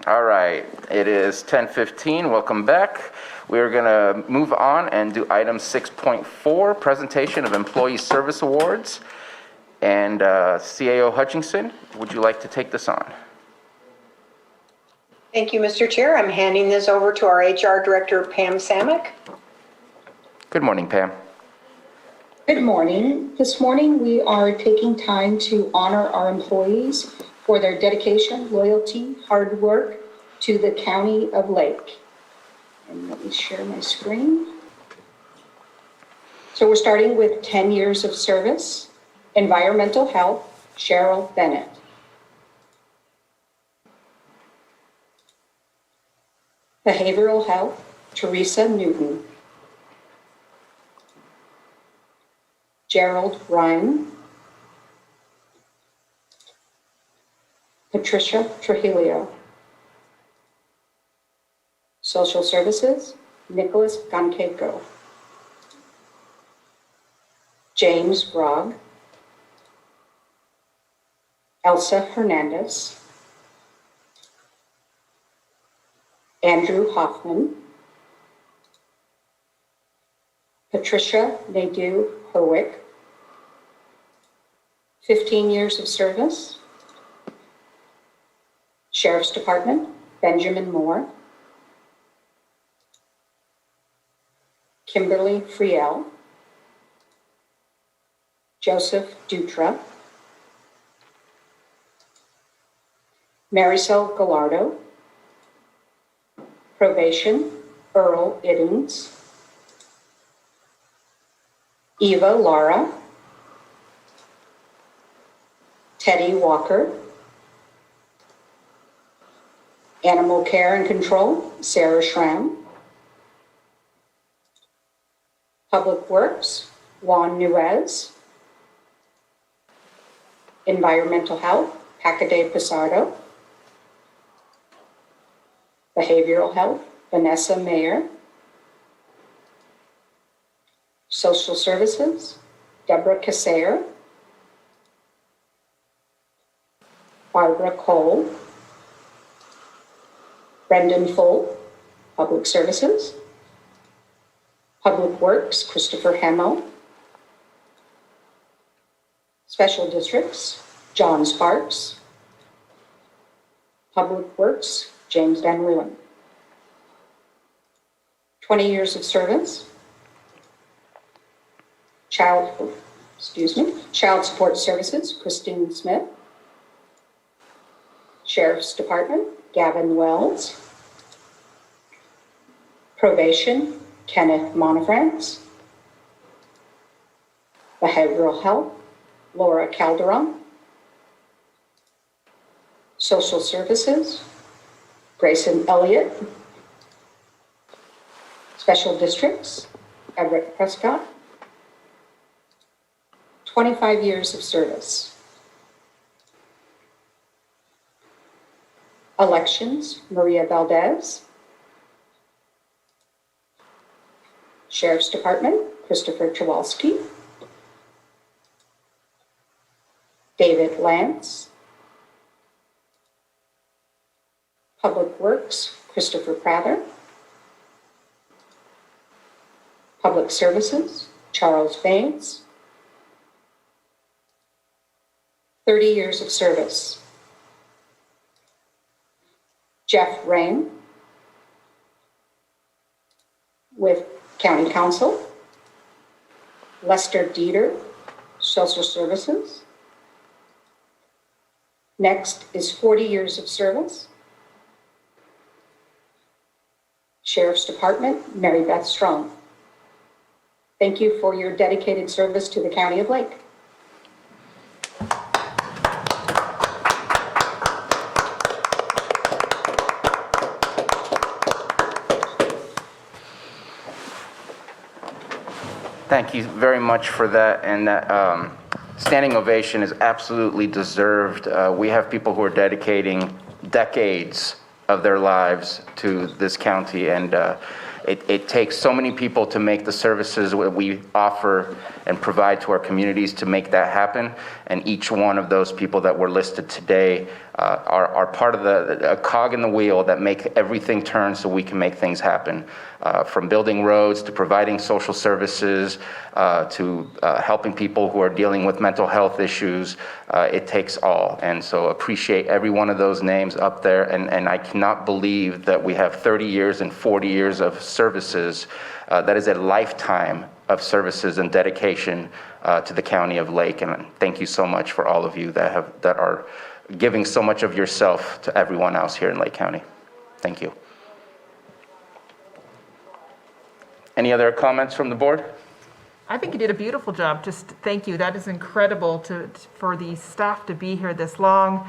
All right, it is 10:15. Welcome back. We're going to move on and do item 6.4, presentation of Employee Service Awards. And CAO Hutchinson, would you like to take this on? Thank you, Mr. Chair. I'm handing this over to our HR Director, Pam Samick. Good morning, Pam. Good morning. This morning we are taking time to honor our employees for their dedication, loyalty, hard work to the County of Lake. And let me share my screen. So we're starting with 10 years of service. Environmental health, Cheryl Bennett. Behavioral health, Teresa Newton. Gerald Ryan. Patricia Trujillo. Social Services, Nicholas Gonqueco. James Grogg. Elsa Hernandez. Andrew Hoffman. Patricia Nadeau Herwick. 15 years of service. Sheriff's Department, Benjamin Moore. Kimberly Friel. Joseph Dutra. Marisol Gallardo. Probation, Earl Iddings. Eva Lara. Teddy Walker. Animal Care and Control, Sarah Schramm. Public Works, Juan Nuez. Environmental Health, Hackaday Pisardo. Behavioral Health, Vanessa Mayer. Social Services, Deborah Casayer. Barbara Cole. Brendan Full, Public Services. Public Works, Christopher Hemmel. Special Districts, John Sparks. Public Works, James Van Leeuwen. 20 years of service. Child Support Services, Christine Smith. Sheriff's Department, Gavin Wells. Probation, Kenneth Monofrance. Behavioral Health, Laura Calderon. Social Services, Grayson Elliott. Special Districts, Everett Prescott. 25 years of service. Elections, Maria Valdez. Sheriff's Department, Christopher Chewalski. David Lance. Public Works, Christopher Prather. Public Services, Charles Baines. 30 years of service. Jeff Rain with County Council. Lester Dieter, Social Services. Next is 40 years of service. Sheriff's Department, Mary Beth Strong. Thank you for your dedicated service to the County of Lake. Thank you very much for that, and that standing ovation is absolutely deserved. We have people who are dedicating decades of their lives to this county, and it takes so many people to make the services that we offer and provide to our communities to make that happen, and each one of those people that were listed today are part of a cog in the wheel that make everything turn so we can make things happen. From building roads to providing social services to helping people who are dealing with mental health issues, it takes all. And so appreciate every one of those names up there. And I cannot believe that we have 30 years and 40 years of services. That is a lifetime of services and dedication to the County of Lake. And thank you so much for all of you that are giving so much of yourself to everyone else here in Lake County. Thank you. Any other comments from the board? I think you did a beautiful job. Just thank you. That is incredible for the staff to be here this long.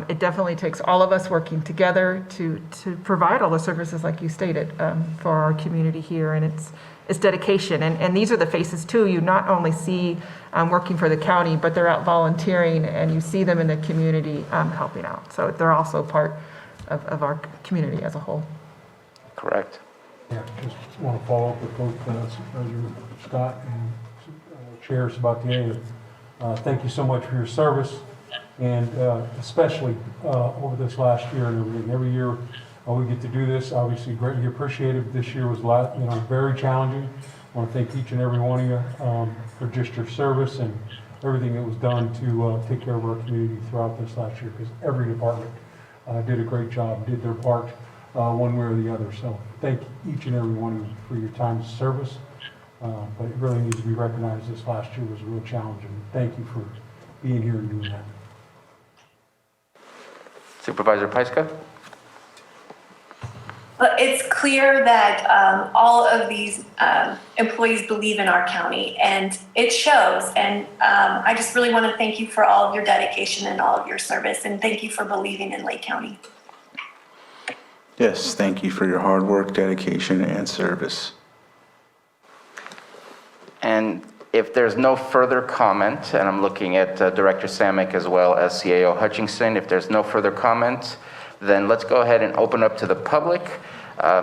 It definitely takes all of us working together to provide all the services like you stated for our community here, and it's dedication. And these are the faces too. You not only see working for the county, but they're out volunteering, and you see them in the community helping out. So they're also part of our community as a whole. Correct. Yeah, just want to follow up with both Supervisor Scott and Chair Sabatier. Thank you so much for your service, and especially over this last year and everything. Every year we get to do this, obviously greatly appreciated. This year was very challenging. I want to thank each and every one of you for just your service and everything that was done to take care of our community throughout this last year, because every department did a great job, did their part one way or the other. So thank each and every one of you for your time of service. But it really needs to be recognized. This last year was a real challenge, and thank you for being here and doing that. Supervisor Pyska? Well, it's clear that all of these employees believe in our county, and it shows. And I just really want to thank you for all of your dedication and all of your service, and thank you for believing in Lake County. Yes, thank you for your hard work, dedication, and service. And if there's no further comment, and I'm looking at Director Samick as well as CAO Hutchinson, if there's no further comment, then let's go ahead and open up to the public.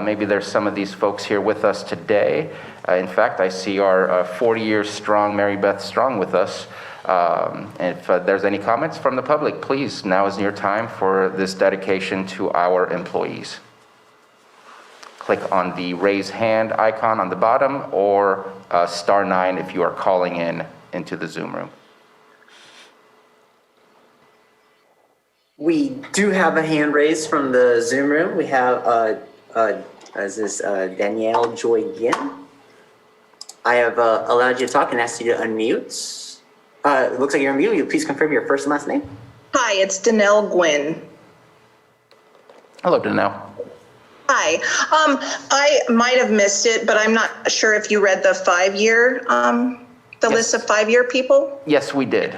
Maybe there's some of these folks here with us today. In fact, I see our 40 years strong Mary Beth Strong with us. If there's any comments from the public, please, now is your time for this dedication to our employees. Click on the raise hand icon on the bottom, or *9 if you are calling into the Zoom room. We do have a hand raised from the Zoom room. We have Danielle Joy Ginn. I have allowed you to talk and asked you to unmute. It looks like you're unmuted. Will you please confirm your first and last name? Hi, it's Danelle Gwynn. Hello, Danelle. Hi. I might have missed it, but I'm not sure if you read the 5-year, the list of 5-year people. Yes, we did.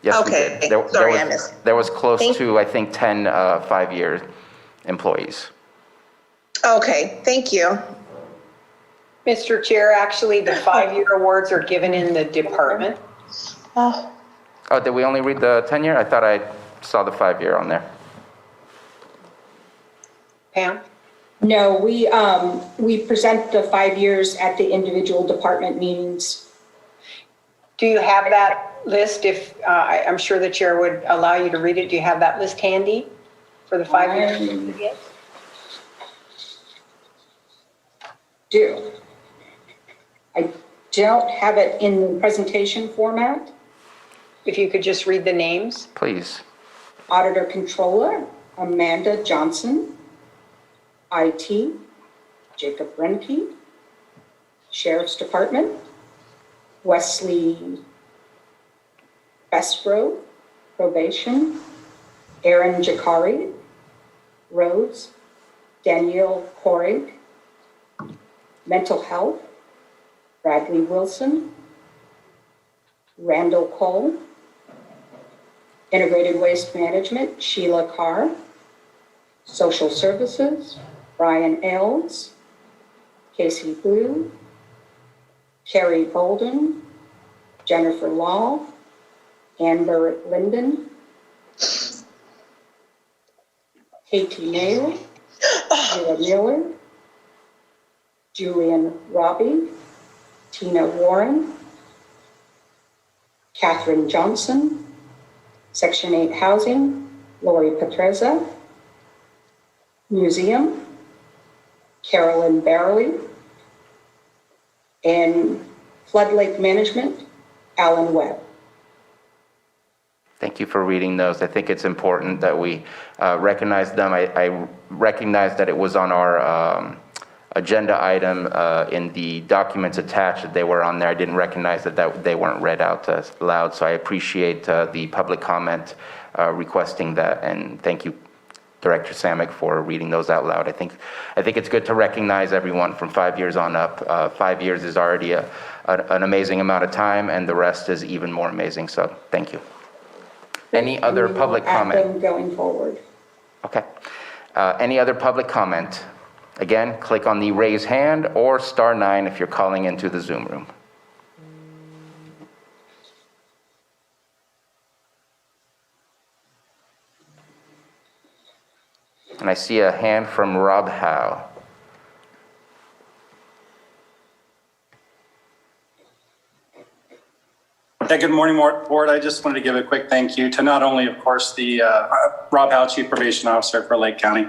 Yes, Okay. we did. Sorry, I missed it. There was close to, I think, 10 5-year employees. Okay, thank you. Mr. Chair, actually, the 5-year awards are given in the department. Oh, Oh, did we only read the 10-year? I thought I saw the 5-year on there. Pam? No, we present the 5 years at the individual department meetings. Do you have that list? If I'm sure the chair would allow you to read it. Do you have that list handy for the 5 years? Do. I don't have it in the presentation format. If you could just read the names. Please. Auditor Controller, Amanda Johnson. IT, Jacob Renke. Sheriff's Department, Wesley Bestro. Probation, Aaron Jakari. Roads, Danielle Korig. Mental Health, Bradley Wilson. Randall Cole. Integrated Waste Management, Sheila Carr. Social Services, Brian Ells. Casey Blue. Carrie Bolden. Jennifer Law. Amber Linden. Katie Nail. Sheila Miller. Julian Robbie. Tina Warren. Catherine Johnson. Section 8 Housing, Lori Petreza, Museum, Carolyn Barley, and Flood Lake Management, Alan Webb. Thank you for reading those. I think it's important that we recognize them. I recognize that it was on our agenda item in the documents attached that they were on there. I didn't recognize that they weren't read out loud, so I appreciate the public comment requesting that, and thank you, Director Samick, for reading those out loud. I think it's good to recognize everyone from 5 years on up. 5 years is already an amazing amount of time, and the rest is even more amazing, so thank you. Any other public comment? And we will add them going forward. Okay. Any other public comment? Again, click on the raise hand or *9 if you're calling into the Zoom room. And I see a hand from Rob Howe. Yeah, good morning, Board. I just wanted to give a quick thank you to not only, of course, the Rob Howe, Chief Probation Officer for Lake County.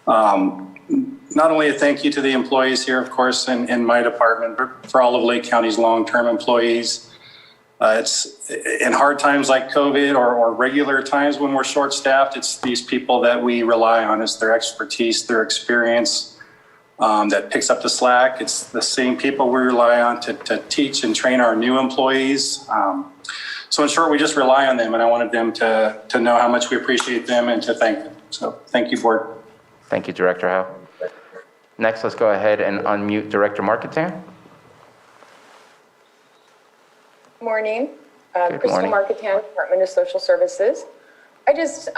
Not only a thank you to the employees here, of course, in my department, but for all of Lake County's long-term employees. It's in hard times like COVID or regular times when we're short-staffed, it's these people that we rely on. It's their expertise, their experience that picks up the slack. It's the same people we rely on to teach and train our new employees. So in short, we just rely on them, and I wanted them to know how much we appreciate them and to thank them. So thank you, Board. Thank you, Director Howe. Next, let's go ahead and unmute Director Marketan. Morning. Good Crystal morning. Marketan, Department of Social Services. I just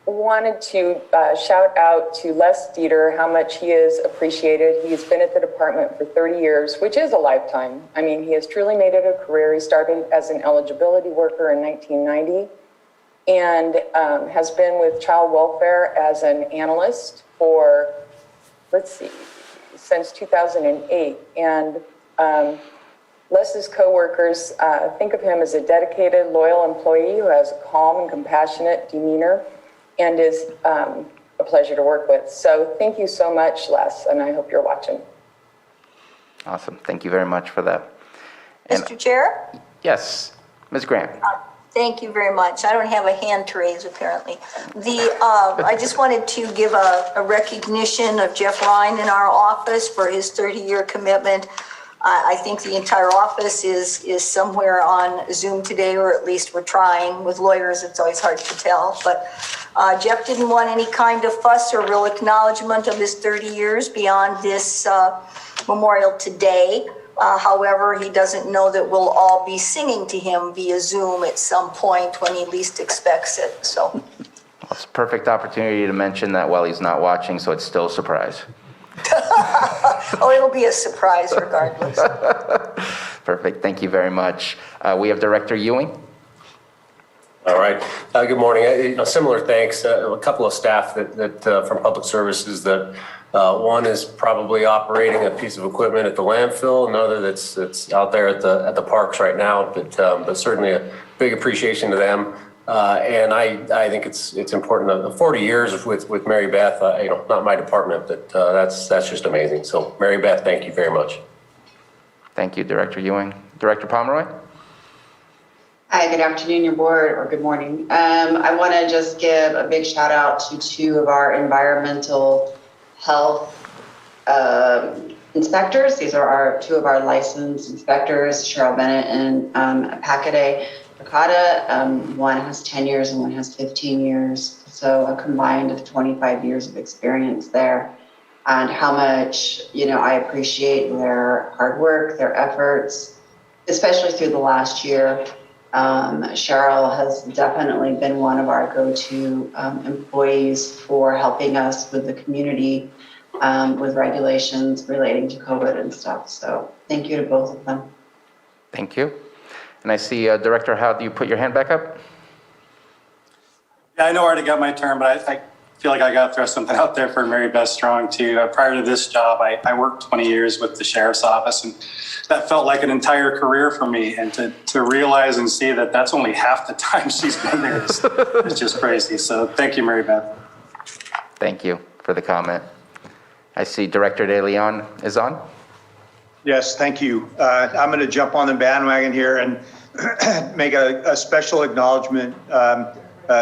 wanted to shout out to Les Dieter how much he is appreciated. He's been at the department for 30 years, which is a lifetime. I mean, he has truly made it a career. He started as an eligibility worker in 1990 and has been with child welfare as an analyst for, since 2008. And Les's coworkers think of him as a dedicated, loyal employee who has a calm and compassionate demeanor and is a pleasure to work with. So thank you so much, Les, and I hope you're watching. Awesome. Thank you very much for that. And Mr. Chair? yes, Ms. Grant. Thank you very much. I don't have a hand to raise, apparently. I just wanted to give a recognition of Jeff Ryan in our office for his 30-year commitment. I think the entire office is somewhere on Zoom today, or at least we're trying. With lawyers, it's always hard to tell. But Jeff didn't want any kind of fuss or real acknowledgement of his 30 years beyond this memorial today. However, he doesn't know that we'll all be singing to him via Zoom at some point when he least expects it. So It's a perfect opportunity to mention that while he's not watching, so it's still a surprise. oh, it'll be a surprise regardless. Perfect. Thank you very much. We have Director Ewing. All right. Good morning. Similar thanks. A couple of staff that from Public Services that one is probably operating a piece of equipment at the landfill, another that's out there at the parks right now. But certainly a big appreciation to them. And I think it's important. The 40 years with Mary Beth, not my department, but that's just amazing. So Mary Beth, thank you very much. Thank you, Director Ewing. Director Pomeroy. Hi, good afternoon, your board, or good morning. I want to just give a big shout out to two of our environmental health inspectors. These are two of our licensed inspectors, Cheryl Bennett and Pakade Okada. One has 10 years and one has 15 years. So a combined of 25 years of experience there. And how much, I appreciate their hard work, their efforts, especially through the last year. Cheryl has definitely been one of our go-to employees for helping us with the community with regulations relating to COVID and stuff. So thank you to both of them. Thank you. And I see Director Howe, do you put your hand back up? Yeah, I know I already got my turn, but feel like I got to throw something out there for Mary Beth Strong too. Prior to this job, I worked 20 years with the sheriff's office, and that felt like an entire career for me. And to realize and see that that's only half the time she's been there is just crazy. So thank you, Mary Beth. Thank you for the comment. I see Director De Leon is on. Yes, thank you. I'm going to jump on the bandwagon here and make a special acknowledgement,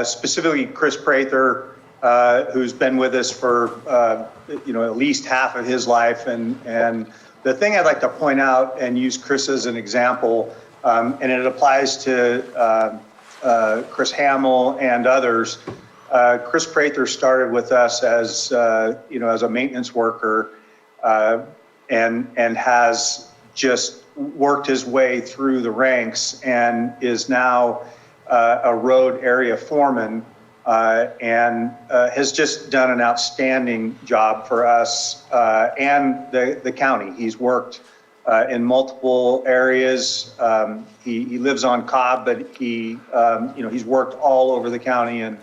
specifically Chris Prather, who's been with us for at least half of his life. And the thing I'd like to point out and use Chris as an example, and it applies to Chris Hamill and others. Chris Prather started with us as as a maintenance worker, and has just worked his way through the ranks and is now a road area foreman, and has just done an outstanding job for us and the county. He's worked in multiple areas. He lives on Cobb, but he's worked all over the county and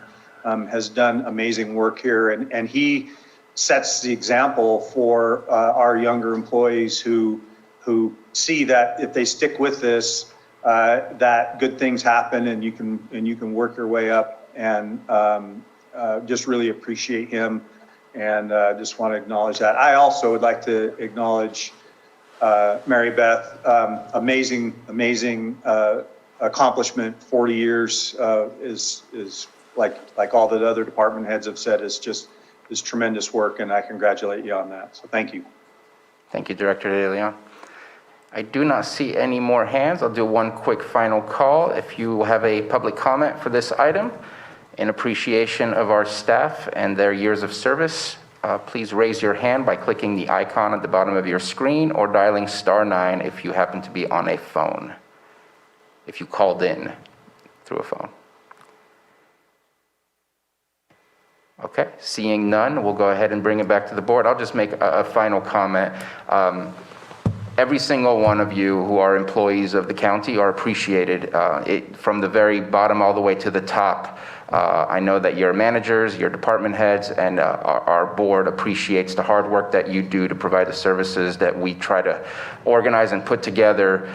has done amazing work here. And he sets the example for our younger employees who see that if they stick with this, that good things happen and you can work your way up. And just really appreciate him, and just want to acknowledge that. I also would like to acknowledge Mary Beth. Amazing accomplishment. 40 years is like all the other department heads have said, is tremendous work, and I congratulate you on that. So thank you. Thank you, Director De Leon. I do not see any more hands. I'll do one quick final call. If you have a public comment for this item in appreciation of our staff and their years of service, please raise your hand by clicking the icon at the bottom of your screen or dialing *9 if you happen to be on a phone, if you called in through a phone. Okay, seeing none, we'll go ahead and bring it back to the board. I'll just make a final comment. Every single one of you who are employees of the county are appreciated, from the very bottom all the way to the top. I know that your managers, your department heads, and our board appreciates the hard work that you do to provide the services that we try to organize and put together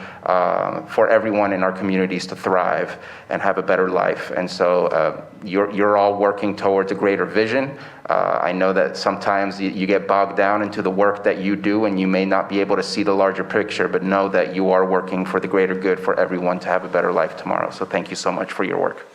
for everyone in our communities to thrive and have a better life. And so you're all working towards a greater vision. I know that sometimes you get bogged down into the work that you do and you may not be able to see the larger picture, but know that you are working for the greater good for everyone to have a better life tomorrow. So thank you so much for your work.